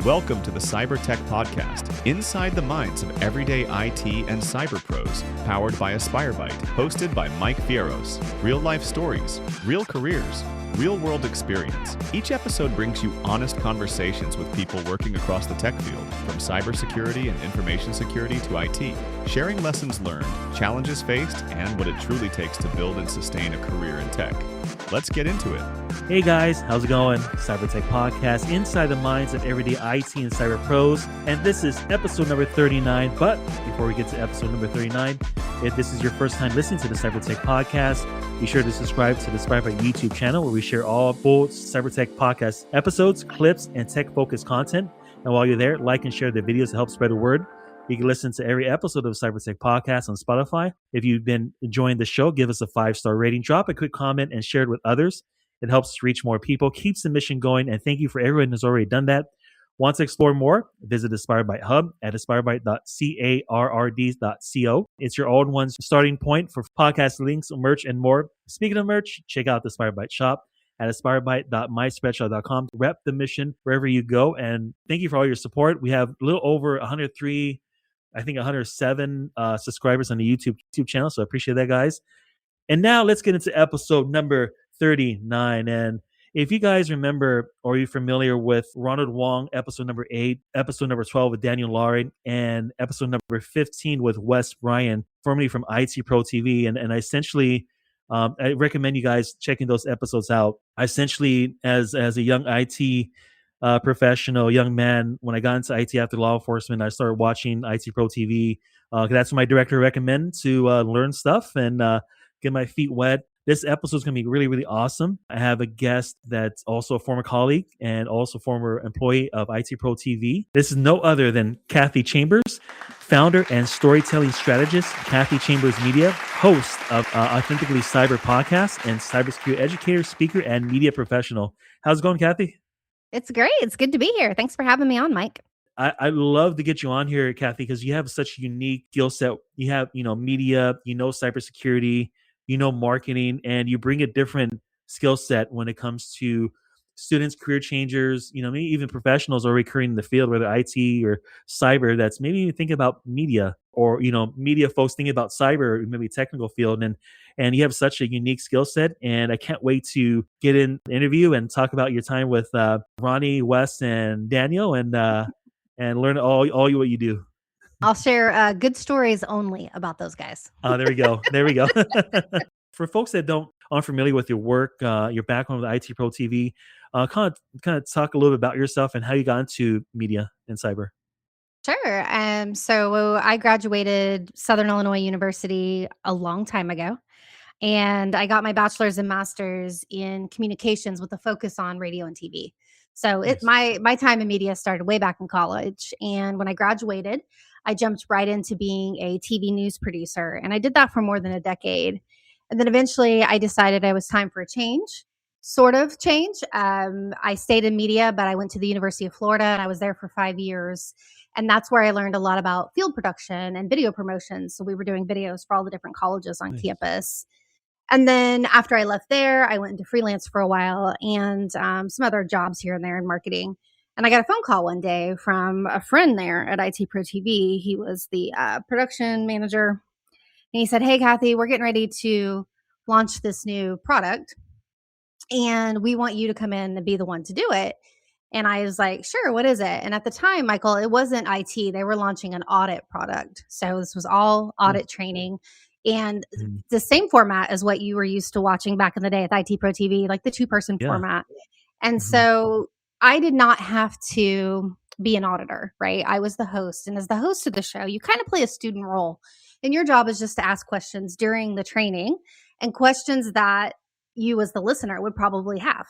Welcome to the Cyber Tech Podcast, inside the minds of everyday IT and cyber pros, powered by AspireByte, hosted by Mike Fierros. Real life stories, real careers, real world experience. Each episode brings you honest conversations with people working across the tech field, from cybersecurity and information security to IT, sharing lessons learned, challenges faced, and what it truly takes to build and sustain a career in tech. Let's get into it. Hey guys, how's it going? Cyber Tech Podcast, inside the minds of everyday IT and cyber pros. And this is episode number 39. But before we get to episode number 39, if this is your first time listening to the Cyber Tech Podcast, be sure to subscribe to the AspireByte YouTube channel, where we share all full Cyber Tech Podcast episodes, clips, and tech-focused content. And while you're there, like and share the videos to help spread the word. You can listen to every episode of Cyber Tech Podcast on Spotify. If you've been enjoying the show, give us a 5-star rating, drop a quick comment, and share it with others. It helps us reach more people, keeps the mission going, and thank you for everyone who's already done that. Want to explore more? Visit the AspireByte Hub at aspirebyte.carrd.co. It's your all-in-one starting point for podcast links, merch, and more. Speaking of merch, check out the AspireByte shop at aspirebyte.myspreadshop.com. Rep the mission wherever you go, and thank you for all your support. We have a little over 103, I think 107 subscribers on the YouTube channel, so I appreciate that, guys. And now let's get into episode number 39. And if you guys remember, or you're familiar with Ronald Wong, episode number 8, episode number 12 with Daniel Lowrie, and episode number 15 with Wes Bryant, formerly from ITProTV. And I essentially, I recommend you guys checking those episodes out. I essentially, as a young IT professional, young man, when I got into IT after law enforcement, I started watching ITProTV. That's what my director recommended to learn stuff and get my feet wet. This episode is going to be really, really awesome. I have a guest that's also a former colleague and also former employee of ITProTV. This is no other than Kathy Chambers, founder and storytelling strategist, Kathy Chambers Media, host of Authentically Cyber podcast, and cybersecurity educator, speaker, and media professional. How's it going, Kathy? It's great. It's good to be here. Thanks for having me on, Mike. I love to get you on here, Kathy, because you have such a unique skill set. You have, media, cybersecurity, marketing, and you bring a different skill set when it comes to students, career changers, maybe even professionals already careering in the field, whether IT or cyber, that's maybe even thinking about media, or, media folks thinking about cyber, or maybe technical field. And you have such a unique skill set, and I can't wait to get in the interview and talk about your time with Ronnie, Wes, and Daniel, and learn all what you do. I'll share good stories only about those guys. There we go. For folks that aren't familiar with your work, your background with ITProTV, kind of talk a little bit about yourself and how you got into media and cyber. Sure. So I graduated Southern Illinois University a long time ago, and I got my bachelor's and master's in communications with a focus on radio and TV. So Nice. My time in media started way back in college, and when I graduated, I jumped right into being a TV news producer, and I did that for more than a decade. And then eventually I decided it was time for a change, sort of change. I stayed in media, but I went to the University of Florida, and I was there for 5 years. And that's where I learned a lot about field production and video promotions. So we were doing videos for all the different colleges on Nice. campus. And then after I left there, I went into freelance for a while and some other jobs here and there in marketing. And I got a phone call one day from a friend there at ITProTV. He was the production manager. And he said, "Hey, Kathy, we're getting ready to launch this new product, and we want you to come in and be the one to do it." And I was like, "Sure, what is it?" And at the time, Michael, it wasn't IT. They were launching an audit product. So this was all audit training. And the same format as what you were used to watching back in the day at ITProTV, like the 2-person format. And so I did not have to be an auditor, right? I was the host. And as the host of the show, you kind of play a student role. And your job is just to ask questions during the training, and questions that you as the listener would probably have.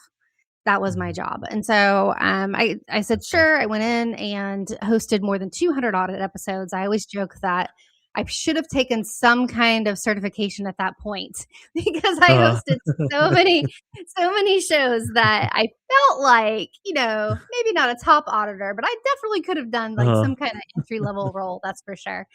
That was my job. And so I said, sure. I went in and hosted more than 200 audit episodes. I always joke that I should have taken some kind of certification at that point, because I hosted so many shows that I felt like, maybe not a top auditor, but I definitely could have done like some kind of entry level role. That's for sure.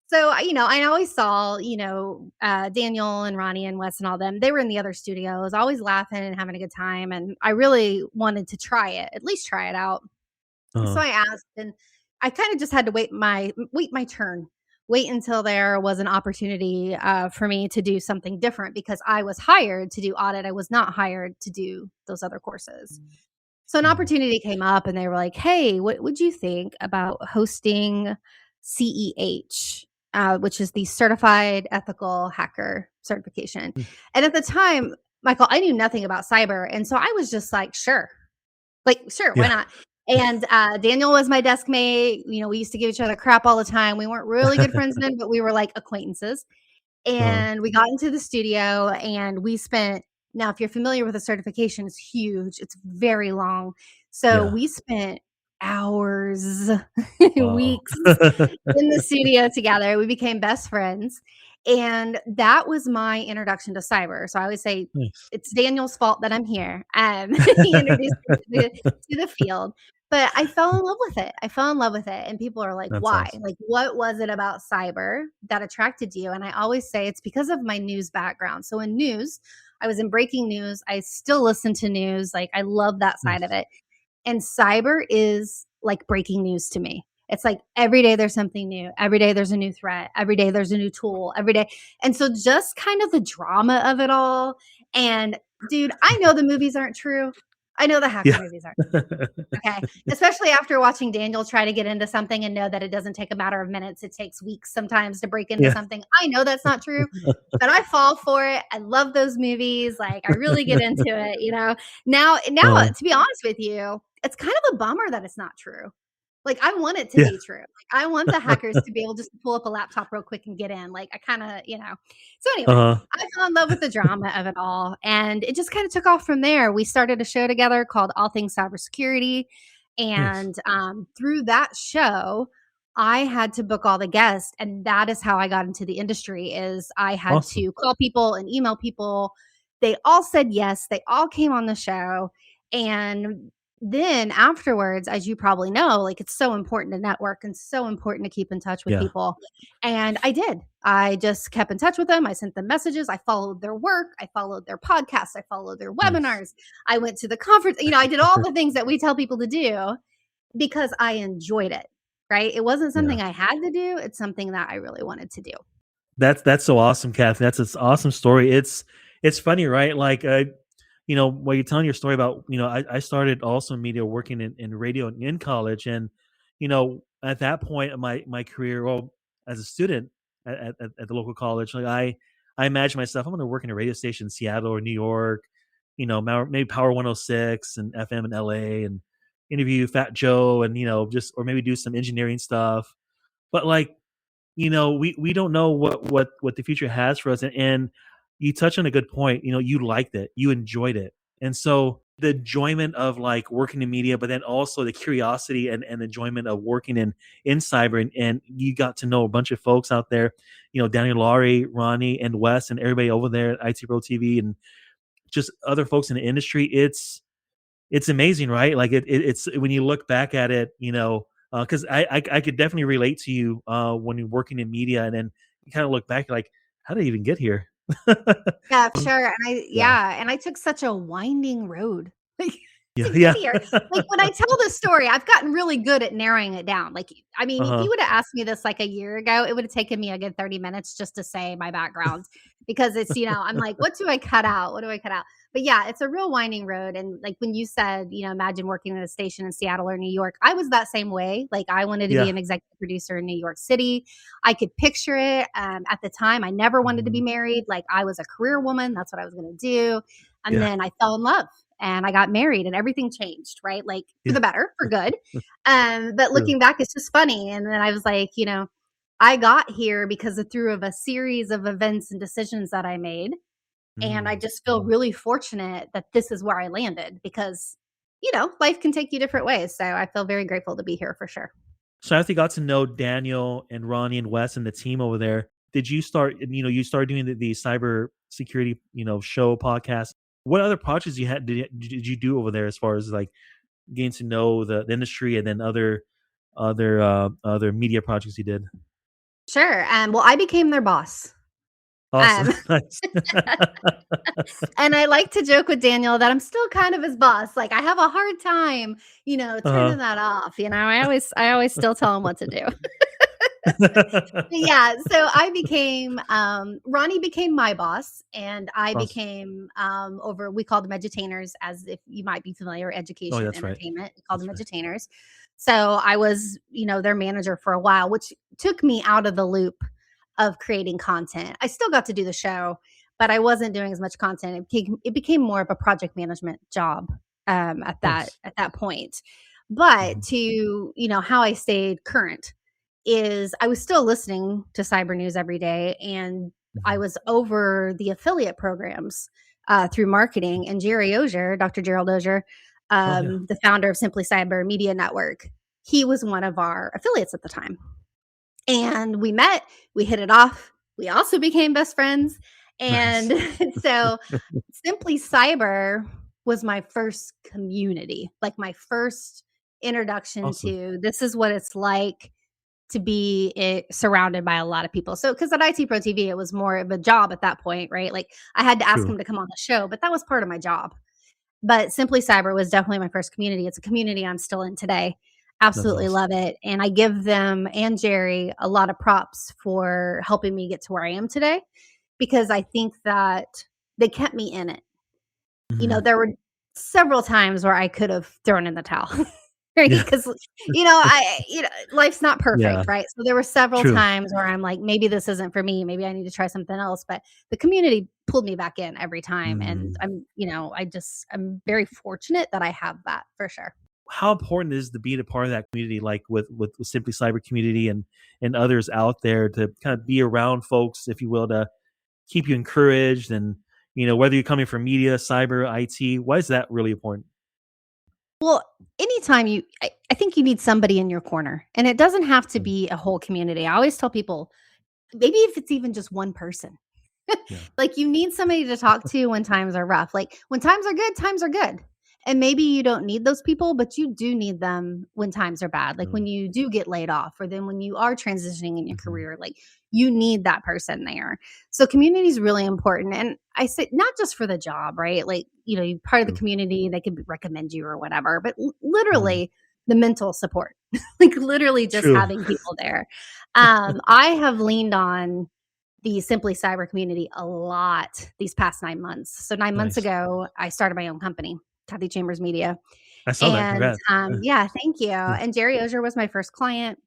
So, I always saw, Daniel and Ronnie and Wes and all them, they were in the other studios, always laughing and having a good time. And I really wanted to try it, at least try it out. Uh-huh. So I asked, and I kind of just had to wait my turn, wait until there was an opportunity for me to do something different because I was hired to do audit. I was not hired to do those other courses. So an Mhm. opportunity came up, and they were like, "Hey, what would you think about hosting CEH, which is the Certified Ethical Hacker certification?" Mm. And at the time, Michael, I knew nothing about cyber, and so I was just like, "Sure, sure, why Yeah. not?" And Daniel was my desk mate. We used to give each other crap all the time. We weren't really good friends then, but we were like acquaintances. Uh-huh. And we got into the studio, and we spent, now if you're familiar with the certification, it's huge. It's very long. So Yeah. we spent hours, Wow. weeks in the studio together. We became best friends. And that was my introduction to cyber. So I always say Nice. it's Daniel's fault that I'm here. He introduced me to the field. But I fell in love with it. I fell in love with it. And people are like, That's why? awesome. Like, what was it about cyber that attracted you? And I always say it's because of my news background. So in news, I was in breaking news. I still listen to news. Like, I love that side of Nice. it. And cyber is like breaking news to me. It's like every day there's something new. Every day there's a new threat. Every day there's a new tool. Every day. And so just kind of the drama of it all. And dude, I know the movies aren't true. I know the hacker Yeah. movies aren't true. Okay. Especially after watching Daniel try to get into something and know that it doesn't take a matter of minutes. It takes weeks sometimes to break into Yeah. something. I know that's not true, but I fall for it. I love those movies. Like, I really get into it. Now, Uh, to be honest with you, it's kind of a bummer that it's not true. Like, I want it to yeah. be true. Like, I want the hackers to be able just to pull up a laptop real quick and get in. Like, I kind of. So anyway, Uh-huh. I fell in love with the drama of it all, and it just kind of took off from there. We started a show together called All Things Cybersecurity, Nice. and through that show, I had to book all the guests, and that is how I got into the industry. Is I had Awesome. to call people and email people. They all said yes. They all came on the show, and then afterwards, as you probably know, like, it's so important to network and so important to keep in touch with Yeah. people. And I did. I just kept in touch with them. I sent them messages. I followed their work. I followed their podcasts. I followed their Nice. webinars. I went to the conference. I did all the things that we tell people to do because I enjoyed it. Right? It wasn't Yeah. something I had to do. It's something that I really wanted to do. That's so awesome, Kathy. That's an awesome story. It's funny, right? Like, while you're telling your story about, I started also in media working in radio in college. And, at that point in my career, well, as a student at the local college, like I imagined myself, I'm going to work in a radio station in Seattle or New York, maybe Power 106 and FM in LA, and interview Fat Joe, and, or maybe do some engineering stuff. But like, we don't know what the future has for us. And you touch on a good point. You liked it, you enjoyed it. And so the enjoyment of like working in media, but then also the curiosity and enjoyment of working in cyber, and you got to know a bunch of folks out there, Daniel, Lowrie, Ronnie, and Wes, and everybody over there at ITProTV, and just other folks in the industry. It's amazing, right? Like it's when you look back at it, because I could definitely relate to you when you're working in media, and then you kind of look back like, how did I even get here? Yeah, sure, and Yeah, I took such a winding road, like, yeah, to yeah. get here. Like, when I tell the story, I've gotten really good at narrowing it down. Like, I mean, if you Uh-huh. would have asked me this, like, a year ago, it would have taken me a good 30 minutes just to say my background because I'm like, "What do I cut out? What do I cut out?" But, yeah, it's a real winding road, and, like, when you said, imagine working at a station in Seattle or New York, I was that same way. Like, I wanted to be Yeah. an executive producer in New York City. I could picture it. At the time, I never wanted to be Mhm. married. Like, I was a career woman. That's what I was going to do. And Yeah, then I fell in love and I got married and everything changed, right? Like, for yeah. the better, for good. But True. looking back, it's just funny. And then I was like, I got here because through of a series of events and decisions that I made. And I Mm. just feel really fortunate that this is where I landed because, life can take you different ways. So I feel very grateful to be here for sure. So after you got to know Daniel and Ronnie and Wes and the team over there, did you start? You started doing the cyber security, show podcast. What other projects did you do over there as far as like getting to know the industry, and then other media projects you did? Sure. Well, I became their boss. Awesome. Um, Nice. and I like to joke with Daniel that I'm still kind of his boss. Like I have a hard time, turning Uh-huh. that off. I always still tell him what to do. Yeah, so I became Ronnie became my boss, and I Awesome. became over we called them edutainers, as if you might be familiar, Oh, education that's right. entertainment. We called That's them right. edutainers. So I was, their manager for a while, which took me out of the loop of creating content. I still got to do the show, but I wasn't doing as much content. It became more of a project management job at that Nice. at that point. But Mhm. to, how I stayed current is I was still listening to cyber news every day, and I Mhm. was over the affiliate programs through marketing. And Jerry Ozier, Dr. Gerald Ozier, Oh, yeah. the founder of Simply Cyber Media Network, he was one of our affiliates at the time. And we met, we hit it off. We also became best friends. Nice. And so Simply Cyber was my first community, like my first introduction Awesome. to this is what it's like to be surrounded by a lot of people. So, because at ITProTV, it was more of a job at that point, right? Like I had to ask True. him to come on the show, but that was part of my job. But Simply Cyber was definitely my first community. It's a community I'm still in today. That's Absolutely awesome. love it. And I give them and Jerry a lot of props for helping me get to where I am today, because I think that they kept me in it. Mhm. There were several times where I could have thrown in the towel, right? Yeah. Because, life's not Yeah. perfect, right? So there were several True. times where I'm like, maybe this isn't for me. Maybe I need to try something else. But the community pulled me back in every time. And Mhm. I'm very fortunate that I have that for sure. How important is to be a part of that community, like with Simply Cyber community and others out there, to kind of be around folks, if you will, to keep you encouraged, and whether you're coming from media, cyber, IT, why is that really important? Well, anytime I think you need somebody in your corner, and it doesn't have to Mm. be a whole community. I always tell people, maybe if it's even just one person. Yeah. Like, you need somebody to talk to when times are rough. Like, when times are good, times are good. And maybe you don't need those people, but you do need them when times are bad. Like when Mm. you do get laid off, or then when you are transitioning in your Mhm. career, like you need that person there. So community is really important. And I say not just for the job, right? Like, you're part of the True. community, they could recommend you or whatever, but Mhm. literally the mental support, like literally just True. having people there. I have leaned on the Simply Cyber community a lot these past 9 months. So 9 months Nice. ago, I started my own company, Kathy Chambers Media. I saw that. And, Congrats. Yeah. yeah, thank you. Yeah. And Jerry Ozier was my first client.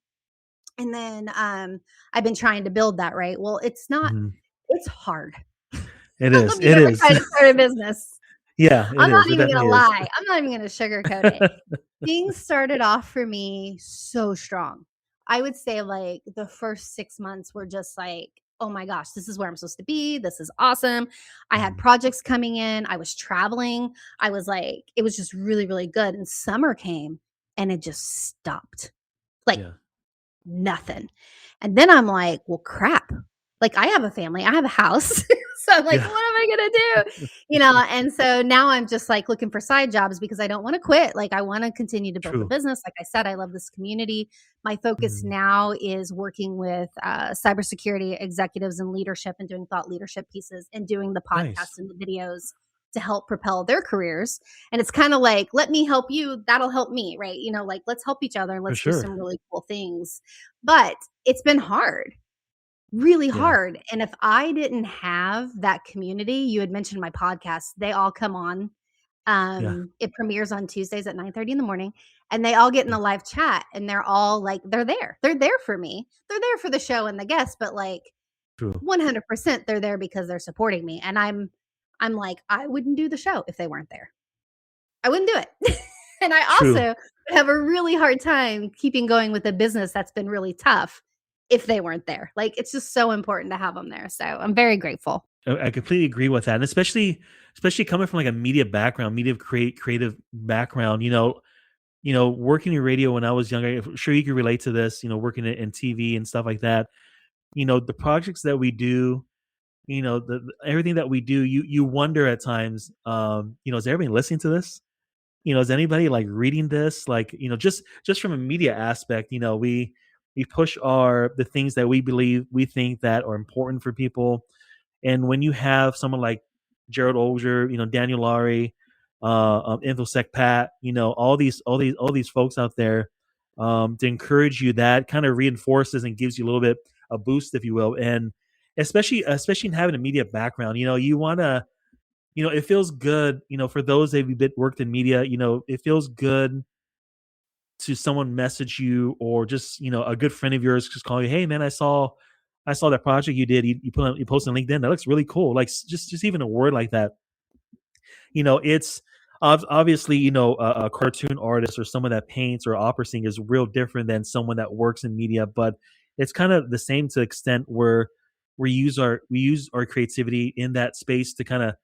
And then, I've been trying to build that, right? Well, Mhm. it's hard. It I don't know is. if you've It ever is. tried to start a business. Yeah, it I'm not is. It even gonna definitely is. lie. I'm not even gonna sugarcoat it. Things started off for me so strong. I would say like the first 6 months were just like, "Oh my gosh, this is where I'm supposed to be. This is awesome." I had Mhm. projects coming in. I was traveling. I was like it was just really, really good. And summer came and it just stopped. Like Yeah. nothing. And then I'm like, "Well, crap. Like, I have a family, I have a house." So I'm like, Yeah. "What am I gonna do?" And so now I'm just, like, looking for side jobs because I don't wanna quit. Like, I wanna continue to build the True. business. Like I said, I love this community. My focus Mhm. now is working with, cybersecurity executives and leadership, and doing thought leadership pieces, and doing the Nice. podcasts and the videos to help propel their careers. And it's kinda like, "Let me help you, that'll help me," right? Like, let's help each other, For let's do sure. some really cool things. But it's been hard, really Yeah. hard. And if I didn't have that community, you had mentioned my podcast, they all come on. Yeah. It premieres on Tuesdays at 9:30 in the morning, and they all get in Yeah. the live chat, and they're all like, they're there. They're there for me. They're there for the show and the guests, but like True. 100% they're there because they're supporting me. And I'm like, I wouldn't do the show if they weren't there. I wouldn't do it. And I True. also would have a really hard time keeping going with a business that's been really tough if they weren't there. Like, it's just so important to have them there. So I'm very grateful. I completely agree with that, and especially coming from like a media background, creative background. Working in radio when I was younger, I'm sure you can relate to this. Working in TV and stuff like that. The projects that we do, everything that we do, you wonder at times, is everybody listening to this? Is anybody like reading this? Like, just from a media aspect, we push the things that we think that are important for people. And when you have someone like Gerald Olger, Daniel Lowrie, InfoSec Pat, all these folks out there, to encourage you, that kind of reinforces and gives you a little bit a boost, if you will. And especially in having a media background, you want to, it feels good, for those of you that worked in media, it feels good to someone message you, or just, a good friend of yours just call you, hey man, I saw that project you did, you posted on LinkedIn, that looks really cool. Like, just even a word like that, it's obviously, a cartoon artist or someone that paints or opera singer is real different than someone that works in media, but it's kind of the same to extent where we use our creativity in that space to kind of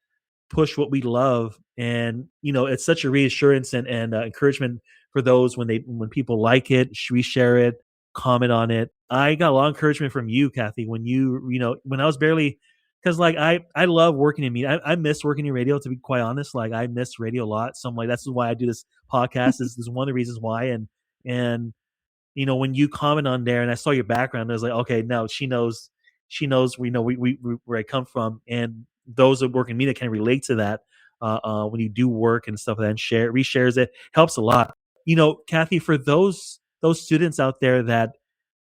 push what we love. And it's such a reassurance and encouragement for those when people like it, reshare it, comment on it. I got a lot of encouragement from you, Kathy, when I was barely, because like I love working in media. I miss working in radio, to be quite honest. Like, I miss radio a lot, so I'm like, that's why I do this podcast. Is one of the reasons why. And when you comment on there and I saw your background, I was like, okay, no, she knows where I come from. And those that work in media can relate to that, when you do work and stuff, and reshares it, helps a lot. Kathy, for those students out there that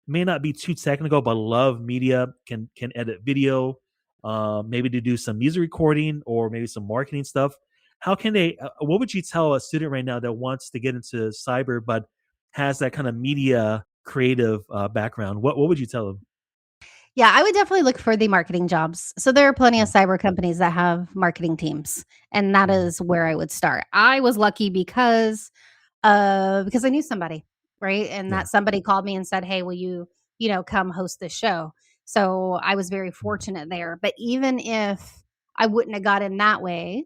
may not be too technical but love media, can edit video, maybe to do some music recording or maybe some marketing stuff. How can they? What would you tell a student right now that wants to get into cyber but has that kind of media creative background? What would you tell them? Yeah, I would definitely look for the marketing jobs. So there are plenty of cyber companies that have marketing teams, and that Mhm. is where I would start. I was lucky because I knew somebody, right? And Yeah. that somebody called me and said, "Hey, will you, come host this show?" So I was very Mhm. fortunate there. But even if I wouldn't have got in that way,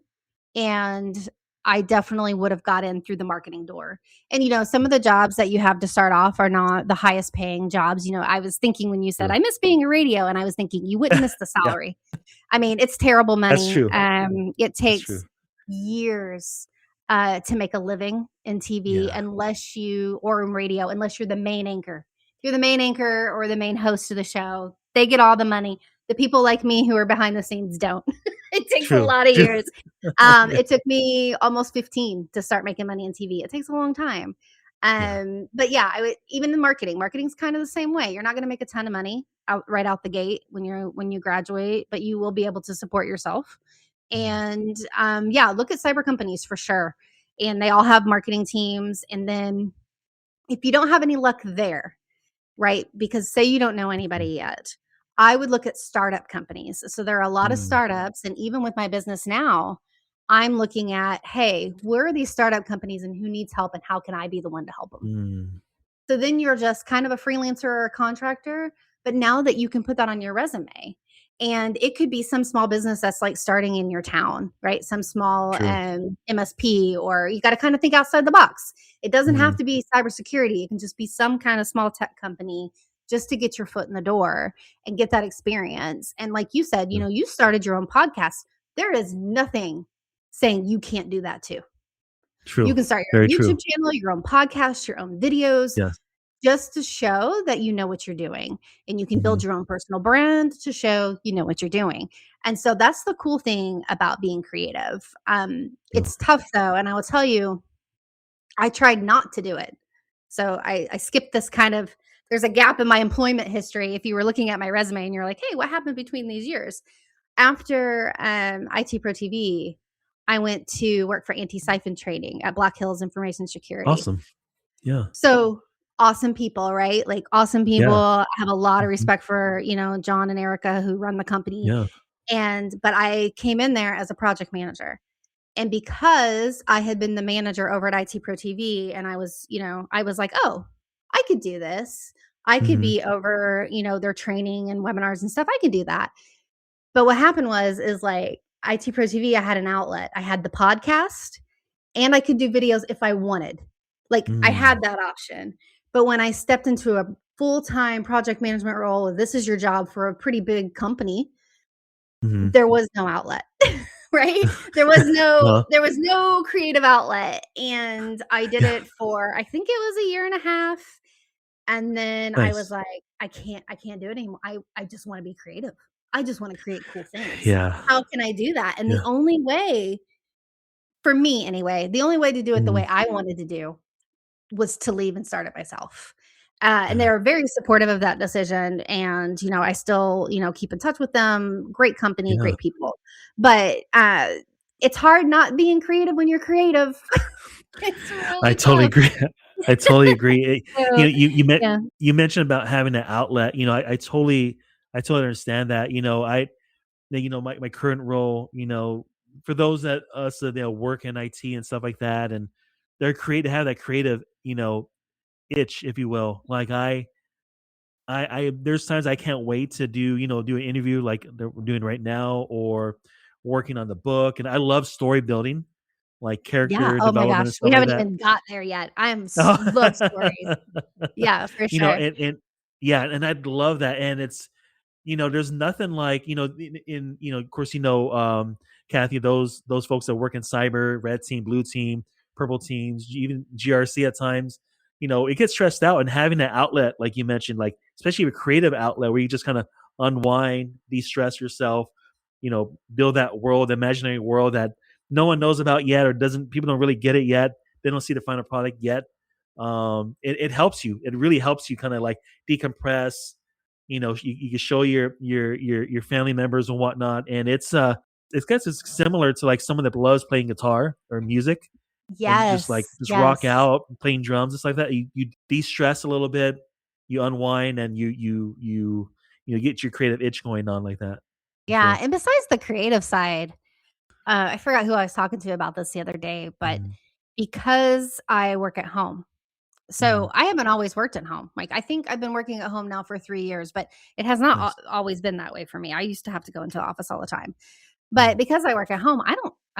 and I definitely would have got in through the marketing door. And some of the jobs that you have to start off are not the highest paying jobs. I was thinking when you said I True. miss being a radio, and I was thinking you wouldn't miss the Yeah, salary. I mean, it's terrible that's money. true. It That's true. takes years to make a living in TV, Yeah. unless you or in radio, unless you're the main anchor. If you're the main anchor or the main host of the show, they get all the money. The people like me who are behind the scenes don't. It takes a True. lot of True. years. Yeah. It took me almost 15 to start making money in TV. It takes a long time. Yeah. But yeah, I would, even in marketing's kind of the same way. You're not going to make a ton of money right out the gate when you graduate, but you will be able to support yourself. Mhm. And yeah, look at cyber companies for sure. And they all have marketing teams. And then if you don't have any luck there, right? Because say you don't know Mm. anybody yet, I would look at startup companies. So there are a lot of Mm. startups, and even with my business now, I'm looking at, hey, where are these startup companies and who needs help and how can I be the one to help them? Mm. So then you're just kind of a freelancer or a contractor, but now that you can put that on your resume, and it could be some small business that's like starting in your town, right? Some small True. MSP, or you got to kind of think outside the box. It doesn't have Mhm. to be cybersecurity. It can just be some kind of small tech company, just to get your foot in the door and get that experience. And like you said, True. you started your own podcast. There is nothing saying you can't do that too. You True. can start Very your own true. YouTube channel, your own podcast, your own videos, Yes. just to show that you know what you're doing. And you can Mhm. build your own personal brand to show you know what you're doing. And so that's the cool thing about being creative. Yeah. It's tough though. And I will tell you, I tried not to do it. So I skipped this kind of, there's a gap in my employment history. If you were looking at my resume and you're like, hey, what happened between these years? After IT Pro TV, I went to work for anti-siphon trading at Black Hills Information Security. Awesome. Yeah. So awesome people, right? Like awesome people. Yeah. I have a lot of Mhm. respect for, John and Erica who run the company. Yeah. But I came in there as a project manager. And because I had been the manager over at IT Pro TV, and I was like, oh, I could do this. I could Mhm. be over, their training and webinars and stuff. I could do that. But what happened is like IT Pro TV, I had an outlet. I had the podcast, and I could do videos if I wanted. Like, I Mm. had that option. But when I stepped into a full-time project management role, this is your job for a pretty big company, Mhm. there was no outlet, right? There was no Uh-huh. there was no creative outlet, and I did Yeah. it for, I think it was a year and a half, and then I was Nice. like, I can't do it anymore. I just wanna be creative. I just want to create cool things. Yeah. How can I do that? And the Yeah. only way, for me anyway, the only way to do it the Mm, way I wanted to do was to leave and start it myself. And they yeah. were very supportive of that decision. And, I still, keep in touch with them. Great company, Yeah. great people. But it's hard not being creative when you're creative. It's I really totally tough. agree. I totally agree. So, yeah. You mentioned about having an outlet. I totally understand that. My current role. For those that us that work in IT and stuff like that, and they have that creative, itch, if you will. Like there's times I can't wait to do an interview like we're doing right now, or working on the book. And I love story building, like Yeah. character Oh my development gosh. and We stuff like haven't that. even got there yet. Love stories. Yeah, for You know, sure. and yeah, and I'd love that. And there's nothing like, of course, Kathy, those folks that work in cyber, red team, blue team, purple teams, even GRC at times, it gets stressed out, and having that outlet, like you mentioned, like especially a creative outlet where you just kind of unwind, de-stress yourself, build that world, imaginary world that no one knows about yet, or people don't really get it yet. They don't see the final product yet. It helps you. It really helps you kind of like decompress. You can show your family members and whatnot, and it's kind of similar to like someone that loves playing guitar or music, and Yes. just rock Yes. out playing drums, just like that. You de-stress a little bit, you unwind, and you get your creative itch going on like that, for Yeah. sure. And besides the creative side, I forgot who I was talking to about this the other day, but Mm, because I work at home, mm, so I haven't always worked at home. Like, I think I've been working at home now for 3 years, but it has not nice. always been that way for me. I used to have to go into the office all the time. But Mm, because I work at home, I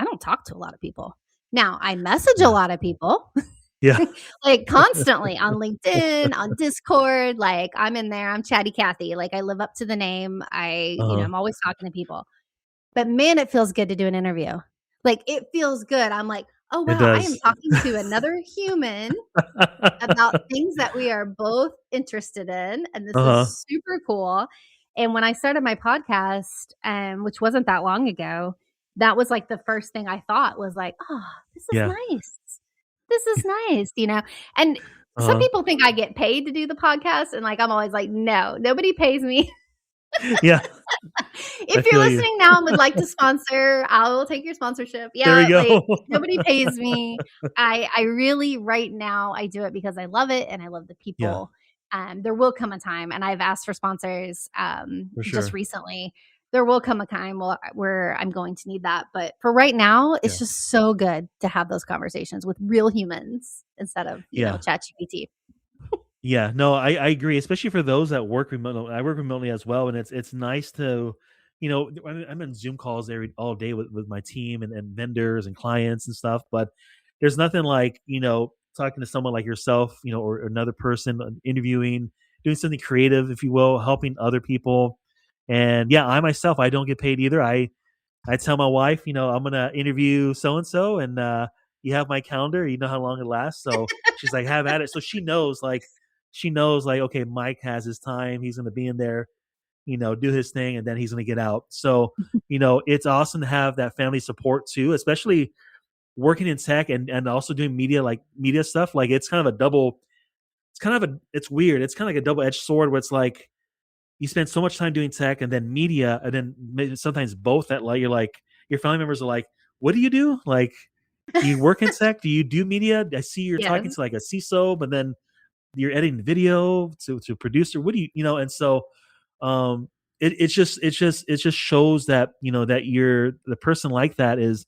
don't talk to a lot of people. Now, I message a yeah, lot of people yeah. like constantly on LinkedIn, on Discord. Like, I'm in there. I'm Chatty Cathy. Like, I live up to the name. Uh-huh. I'm always talking to people. But man, it feels good to do an interview. Like, it feels good. I'm like, "Oh, It wow, I am does. talking to another human about things that we are both interested in, and this Uh-huh. is super cool." And when I started my podcast, which wasn't that long ago, that was, like, the first thing I thought was like, "Oh, this is Yeah. nice. This is nice." And some Uh-huh. people think I get paid to do the podcast, and, like, I'm always like, "No, nobody pays me." Yeah, I If you're feel you. listening now and would like to sponsor, I will take your sponsorship. There we Yeah, like, go. nobody pays me. I really right now, I do it because I love it and I love the Yeah, people. There will come a time, and I've asked for sponsors, for just sure. recently. There will come a time where I'm going to need that, but for right now, it's Yeah. just so good to have those conversations with real humans instead of, Yeah. ChatGPT. Yeah. No, I agree, especially for those that work remotely. I work remotely as well, and it's nice to, I'm in Zoom calls all day with my team, and vendors and clients and stuff, but there's nothing like, talking to someone like yourself, or another person, interviewing, doing something creative, if you will, helping other people. And yeah, I myself, I don't get paid either. I tell my wife, I'm gonna interview so and so, and you have my calendar. You know how long it lasts, so she's like, "Have at it." So she knows like, okay, Mike has his time. He's gonna be in there, do his thing, and then he's gonna get out. So it's awesome to have that family support too, especially working in tech, and also doing media stuff. Like it's kind of a double. It's weird. It's kind of like a double edged sword where it's like you spend so much time doing tech and then media, and then maybe sometimes both, that like you're like your family members are like, what do you do? Like, do you work in tech? Do you do media? I see you're talking Yes. to like a CISO, but then you're editing video to producer. What do and so it just shows that that you're the person like that is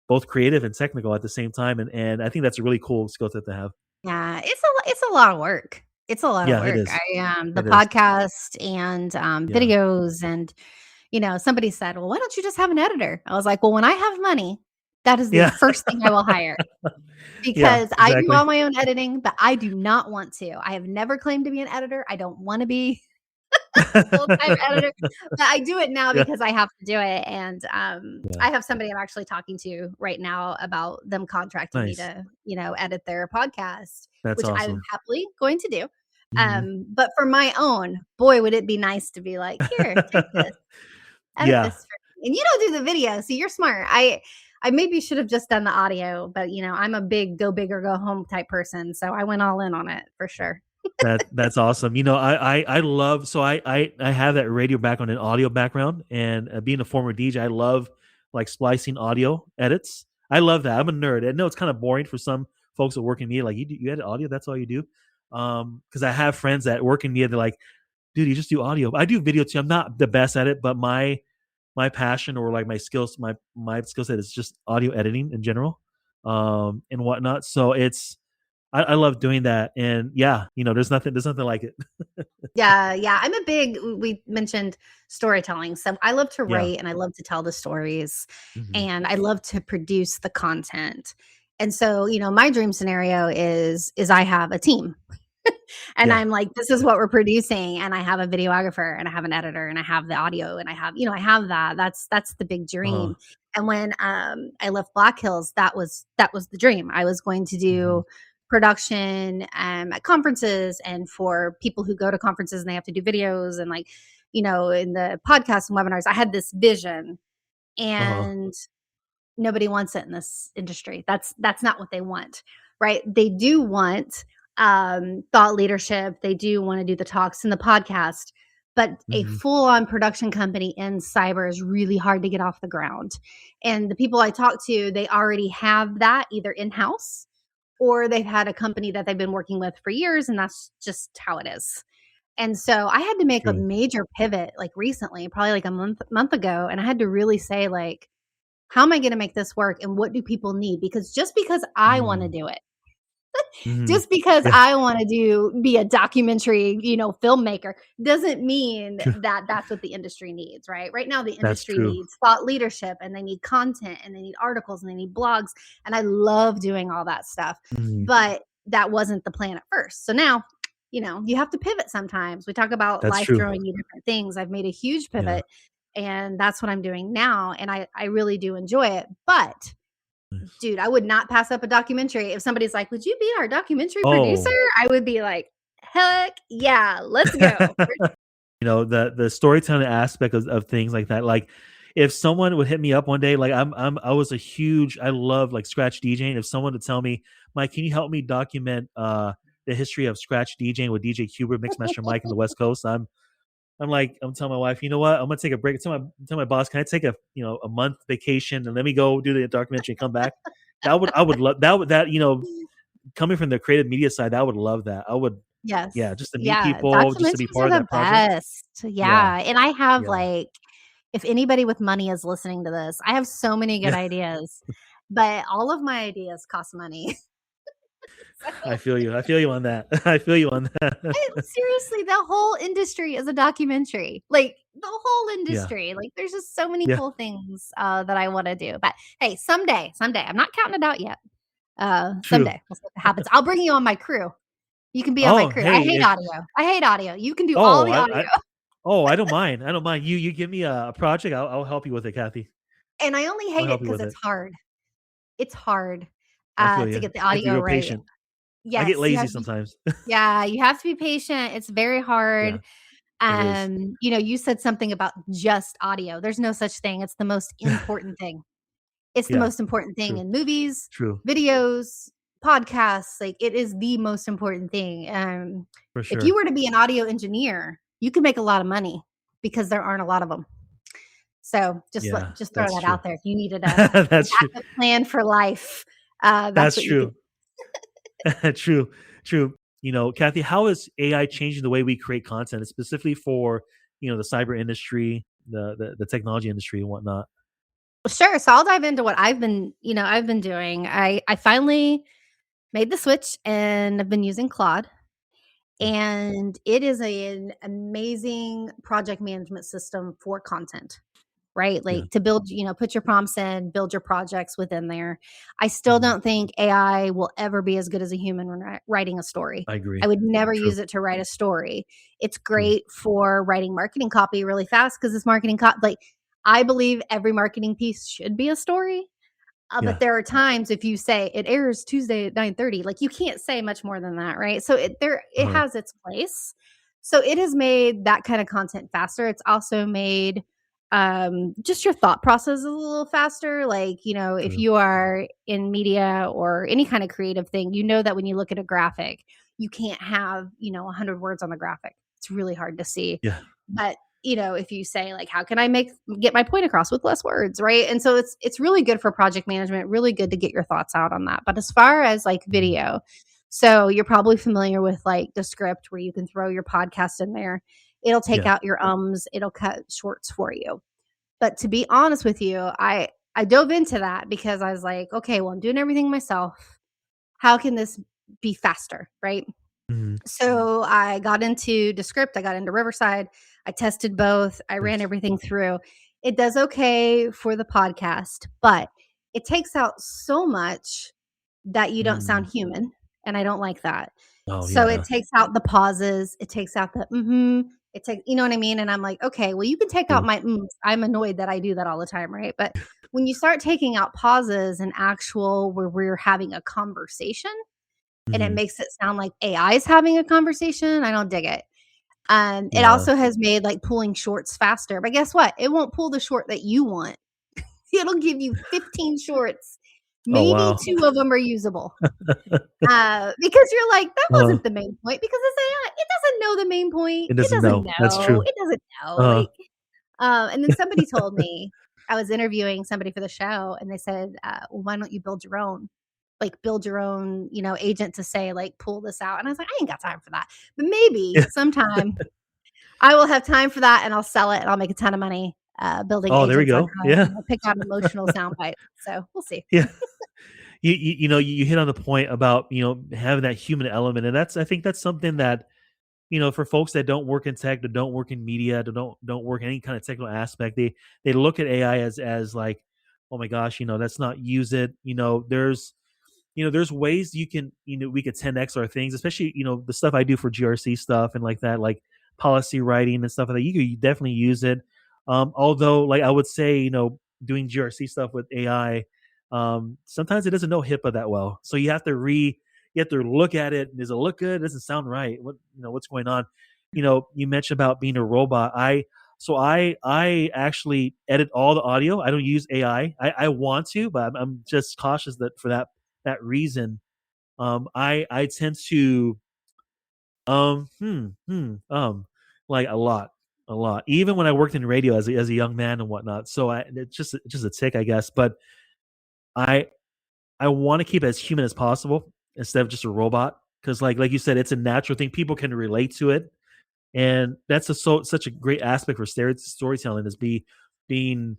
both creative and technical at the same time, and I think that's a really cool skill set to have. Yeah, it's a lot of work. It's a lot of Yeah, it work. is. The It is. podcast and, Yeah. videos and, somebody said, "Well, why don't you just have an editor?" I was like, "Well, when I have money, that is the Yeah. first thing I will hire Yeah, because I do exactly. all my own editing, but I do not want to. I have never claimed to be an editor. I don't wanna be full-time editor, but I do it now Yeah. because I have to do it, and, Yeah. I have somebody I'm actually talking to right now about them contracting me Nice. to, edit their podcast, That's which I'm awesome. happily going to do. But for my own, boy, would it be nice to be like, here, take this, edit Yeah, this for me. And you don't do the video, so you're smart. I maybe should have just done the audio, but I'm a big go big or go home type person, so I went all in on it for sure. that's awesome. I love, so I have that radio background and audio background, and being a former DJ, I love like splicing audio edits. I love that. I'm a nerd. I know it's kind of boring for some folks that work in media, like you edit audio, that's all you do. Because I have friends that work in media, they're like, dude, you just do audio. I do video too. I'm not the best at it, but my passion, or like my skill set, is just audio editing in general, and whatnot. So I love doing that, and there's nothing like it. Yeah. We mentioned storytelling. So I love to Yeah. write and I love to tell the stories Hmm. and I love to produce the content. And so, my dream scenario is I have a team. And Yeah. I'm like, this is what we're producing. And I have a videographer and I have an editor and I have the audio and I have, I have that. That's the big Uh-huh. dream. And when I left Black Hills, that was the dream. I was going to Hmm. do production at conferences and for people who go to conferences and they have to do videos and like, in the podcasts and webinars. I had this vision Uh-huh. and nobody wants it in this industry. That's not what they want, right? They do want thought leadership. They do want to do the talks and the podcast, but a Hmm. full-on production company in cyber is really hard to get off the ground. And the people I talk to, they already have that either in-house or they've had a company that they've been working with for years, and that's just how it is. And so I had to make a True. major pivot like recently, probably like a month ago, and I had to really say like, how am I going to make this work and what do people need? Because just because I want to Mm. do it, Hmm. just because Yeah. I want to be a documentary, filmmaker doesn't mean True. that that's what the industry needs, right? Right now the That's industry true. needs thought leadership and they need content and they need articles and they need blogs and I love doing all that stuff. Hmm. But that wasn't the plan at first. So now, you have to pivot sometimes. We talk about That's life true. throwing you different things. I've made a huge Yeah. pivot and that's what I'm doing now and I really do enjoy it. But Nice. dude, I would not pass up a documentary. If somebody's like, "Would you be our documentary producer?" Oh. I would be like, "Heck yeah, let's go." The storytelling aspect of things like that. Like, if someone would hit me up one day, like I love like scratch DJing. If someone would tell me, Mike, can you help me document the history of scratch DJing with DJ Cuber, Mixmaster Mike in the West Coast? I'm telling my wife, you know what? I'm gonna take a break. Tell my boss, can I take a month vacation and let me go do the documentary and come back? I would love coming from the creative media side, I would love that. I would, Yes. yeah, just to meet Yeah, people, just to be documentaries part are of the that project. best. Yeah, Yeah, and I have, yeah, like if anybody with money is listening to this, I have so many good yeah. ideas, but all of my ideas cost money. I So feel you. I feel you on that. I feel you on that. seriously, the whole industry is a documentary. Like, the whole Yeah, industry. Like, there's just so many yeah. cool things, that I wanna do. But, hey, someday, I'm not counting it out yet. True. Someday, we'll see what happens. I'll bring you on my crew. You can be on my Oh, crew. I hey, hate if audio. I hate audio. You can do all oh, the audio. I don't mind. I don't mind. You give me a project, I'll help you with it, Kathy. And I only I'll hate it help you because with it's it. hard. It's hard, I feel to you. get the I have to be audio real right. patient. I get Yes, you lazy have to be sometimes. yeah, you have to be patient. It's very Yeah, hard. it is. You said something about just audio. There's no such thing. It's the most important thing. It's the Yeah, most important thing true, in movies, true, videos, podcasts. Like, it is the most important thing. for If you sure. were to be an audio engineer, you can make a lot of money because there aren't a lot of them. So Yeah, just throw that's that true. out there. If you needed a That's true. backup plan for life, that's That's what you could. true. True, true. Kathy, how is AI changing the way we create content, specifically for the cyber industry, the technology industry and whatnot? Sure. So I'll dive into what I've been doing. I finally made the switch and I've been using Claude. Mm. And it is an amazing project management system for content, right? Yeah, Like to build, put your prompts in, build your projects within there. I still hmm, don't think AI will ever be as good as a human when writing a story. I I agree. would never True, use it to write a story. It's true. great for writing marketing copy really fast because it's marketing copy. Like, I believe every marketing piece should be a story. But there are times if you say it airs Tuesday at 9:30, like you can't say much more than that, right? So it Uh-huh. has its place. So it has made that kind of content faster. It's also made just your thought process a little faster. Like, if True. you are in media or any kind of creative thing, that when you look at a graphic, you can't have, 100 words on the graphic. It's really hard to see. Yeah. But if you say like, how can I get my point across with less words, right? And so it's really good for project management, really good to get your thoughts out on that. But as far as like Mhm. video, so you're probably familiar with like the script where you can throw your podcast in there. It'll take Yeah. out your ums, it'll cut shorts for you. But to be honest with you, I dove into that because I was like, okay, well, I'm doing everything myself. How can this be faster, right? Mhm. So I got into Descript, I got into Riverside, I tested both, I ran Nice. everything through. It does okay for the podcast, but it takes out so much that you don't sound Mm. human, and I don't like that. Oh, So it yeah. takes out the pauses, it takes out the mhm, it takes, you know what I mean? And I'm like, "Okay, well, you can take out True. my ms." I'm annoyed that I do that all the time, right? But when you start taking out pauses and actual where we're having a conversation, and it Mhm. makes it sound like AI is having a conversation, I don't dig it. It Yeah. also has made, like, pulling shorts faster, but guess what? It won't pull the short that you want. It'll give you 15 shorts. Oh, Maybe wow. 2 of them are usable, because you're like, "That Uh, wasn't the main point," because it's AI. It doesn't know the main point. it It doesn't doesn't know. That's know. true. It doesn't know, Uh, like, and then somebody told me I was interviewing somebody for the show, and they said, "Well, why don't you build your own? Like, build your own, agent to say, like, pull this out." And I was like, "I ain't got time for that." But maybe yeah. sometime I will have time for that, and I'll sell it, and I'll make a ton of money, building Oh, there we agents on go. how Yeah. to pick out emotional sound bites. So we'll see. Yeah. You hit on the point about, having that human element, and I think that's something that, for folks that don't work in tech, that don't work in media, that don't work in any kind of technical aspect, they look at AI as like, oh my gosh, let's not use it. There's ways you can, we could 10x our things, especially, the stuff I do for GRC stuff and like that, like policy writing and stuff like that. You could definitely use it. Although, like I would say, doing GRC stuff with AI, sometimes it doesn't know HIPAA that well. So you have to look at it. Does it look good? Does it sound right? What's going on? You mentioned about being a robot. I actually edit all the audio. I don't use AI. I want to, but I'm just cautious that for that reason, I tend to um hmm hmm like a lot. Even when I worked in radio as a young man and whatnot. So it's just a tick, I guess. But I I want to keep it as human as possible instead of just a robot because like you said, it's a natural thing. People can relate to it, and that's such a great aspect for storytelling is being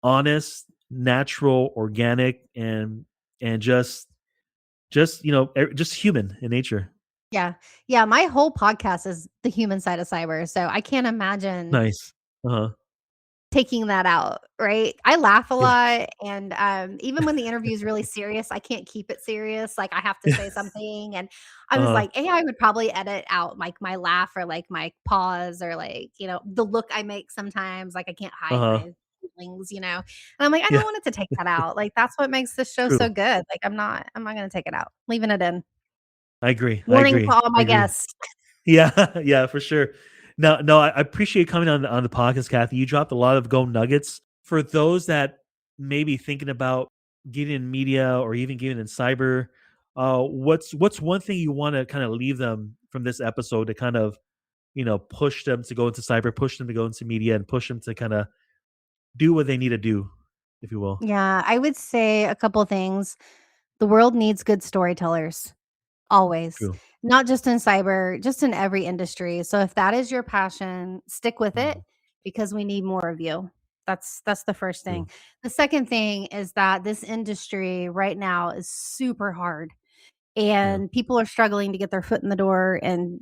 honest, natural, organic, and just human in nature. Yeah. Yeah, my whole podcast is the human side of cyber, so I can't imagine Nice. Uh-huh. taking that out, right? I laugh a Yeah. lot, and, even when the interview is really serious, I can't keep it serious, like, I have to Yeah. say something, and I was Uh-huh. like, AI would probably edit out, like, my laugh or, like, my pause or, like, the look I make sometimes, like, I can't hide Uh-huh. my feelings, and I'm like, "I don't Yeah. want it to take that out," like, that's what makes this show so True. good, like, I'm not gonna take it out, leaving it in. I agree. I Warning to agree. all I my agree. guests. Yeah. Yeah, for sure. No, I appreciate coming on the podcast, Kathy. You dropped a lot of gold nuggets for those that may be thinking about getting in media or even getting in cyber. What's one thing you want to kind of leave them from this episode to kind of push them to go into cyber, push them to go into media, and push them to kind of do what they need to do, if you will. Yeah, I would say a couple things. The world needs good storytellers. Always. True. Not just in cyber, just in every industry. So if that is your passion, stick with it Mm, because we need more of you. That's the first thing. true. The second thing is that this industry right now is super hard Yeah. and people are struggling to get their foot in the door and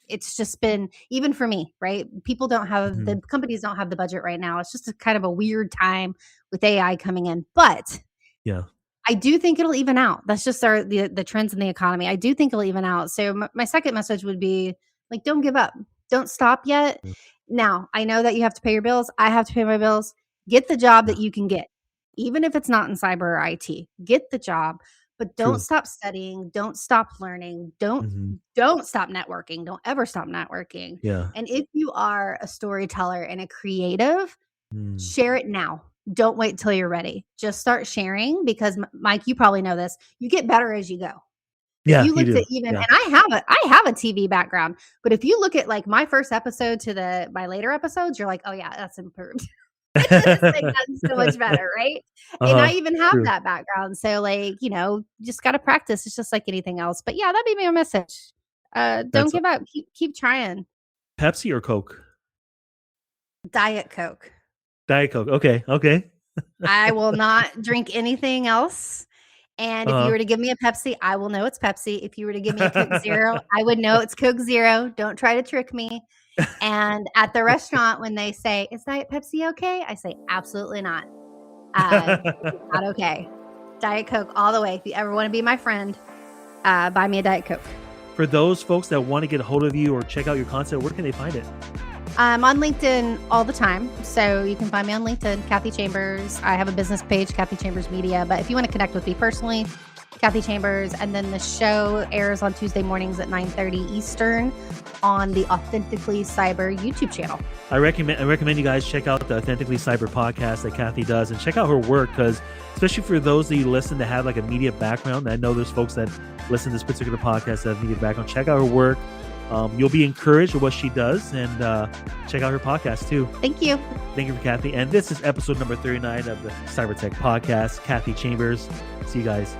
it's just been even for me, right? People don't have Mhm. the companies don't have the budget right now. It's just a kind of a weird time with AI coming in. But Yeah. I do think it'll even out. That's just the trends in the economy. I do think it'll even out. So my second message would be like, don't give up. Don't stop yet. Yeah. Now, I know that you have to pay your bills. I have to pay my bills. Get the job Yeah. that you can get. even if it's not in cyber or IT. Get the job, but don't True. stop studying. Don't stop learning. Don't stop networking. Don't ever stop networking. Yeah. And if you are a storyteller and a creative, Mm. share it now. Don't wait till you're ready. Just start sharing because Mike, you probably know this. You get better as you go. Yeah, You you looked do. at even, Yeah. and I have a TV background, but if you look at like my first episode to my later episodes, you're like, oh yeah, that's improved. It's like gotten so much better, right? And I even have True. that background. So like, just got to practice. It's just like anything else. But yeah, that'd be my message. Don't That's give up. Keep trying. Pepsi or Coke? Diet Coke. Diet Coke. Okay. I will not drink anything else. And if you were to give me a Pepsi, I will know it's Pepsi. If you were to give me a Coke Zero, I would know it's Coke Zero. Don't try to trick me. And at the restaurant, when they say, is Diet Pepsi okay? I say, absolutely not. Not okay. Diet Coke all the way. If you ever want to be my friend, buy me a Diet Coke. For those folks that want to get a hold of you or check out your content, where can they find it? I'm on LinkedIn all the time. So you can find me on LinkedIn, Kathy Chambers. I have a business page, Kathy Chambers Media. But if you want to connect with me personally, Kathy Chambers. And then the show airs on Tuesday mornings at 9:30 Eastern on the Authentically Cyber YouTube channel. I recommend you guys check out the Authentically Cyber podcast that Kathy does and check out her work, because especially for those that you listen that have like a media background, I know there's folks that listen to this particular podcast that have media background. Check out her work. You'll be encouraged with what she does, and check out her podcast too. Thank you. Thank you for Kathy. And this is episode number 39 of the Cyber Tech Podcast. Kathy Chambers. See you guys.